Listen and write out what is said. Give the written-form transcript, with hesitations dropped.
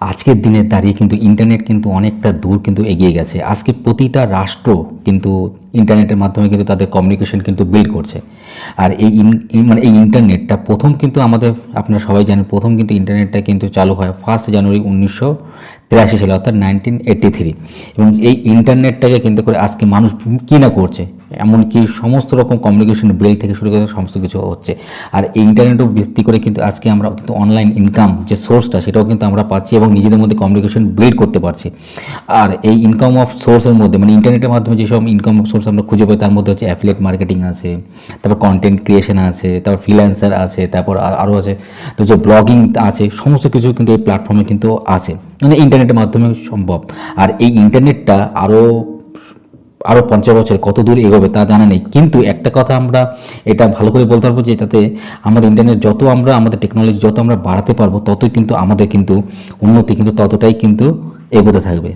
আজকের দিনে দাঁড়িয়ে কিন্তু ইন্টারনেট কিন্তু অনেকটা দূর কিন্তু এগিয়ে গেছে। আজকে প্রতিটা রাষ্ট্র কিন্তু ইন্টারনেটের মাধ্যমে কিন্তু তাদের কমিউনিকেশন কিন্তু বিল্ড করছে। আর মানে এই ইন্টারনেটটা প্রথম কিন্তু আমাদের, আপনারা সবাই জানেন, প্রথম কিন্তু ইন্টারনেটটা কিন্তু চালু হয় 1 জানুয়ারি 1983 সালে, অর্থাৎ 1983। এবং এই ইন্টারনেটটাকে কেন্দ্র করে আজকে মানুষ কী না করছে, এমনকি সমস্ত রকম কমিউনিকেশন বিল থেকে শুরু করে সমস্ত কিছু হচ্ছে। আর এই ইন্টারনেটও ভিত্তি করে কিন্তু আজকে আমরা কিন্তু অনলাইন ইনকাম যে সোর্সটা, সেটাও কিন্তু আমরা পাচ্ছি এবং নিজেদের মধ্যে কমিউনিকেশন বিল্ড করতে পারছি। আর এই ইনকাম অফ সোর্সের মধ্যে, মানে ইন্টারনেটের মাধ্যমে যেসব ইনকাম অফ সোর্স আমরা খুঁজে পাই, তার মধ্যে হচ্ছে অ্যাফিলিয়েট মার্কেটিং আছে, তারপর কন্টেন্ট ক্রিয়েশন আছে, তারপর ফ্রিল্যান্সার আছে, তারপর আরও আছে, তো যে ব্লগিং আছে, সমস্ত কিছু কিন্তু এই প্ল্যাটফর্মে কিন্তু আছে, মানে ইন্টারনেটের মাধ্যমে সম্ভব। আর এই ইন্টারনেটটা আরও আরও 50 বছর কত দূর এগোবে তা জানা নেই, কিন্তু একটা কথা আমরা এটা ভালো করে বলতে পারবো যে এটাতে আমাদের ইন্টারনেট যত আমরা, আমাদের টেকনোলজি যত আমরা বাড়াতে পারবো, ততই কিন্তু আমাদের কিন্তু উন্নতি কিন্তু ততটাই কিন্তু এগোতে থাকবে।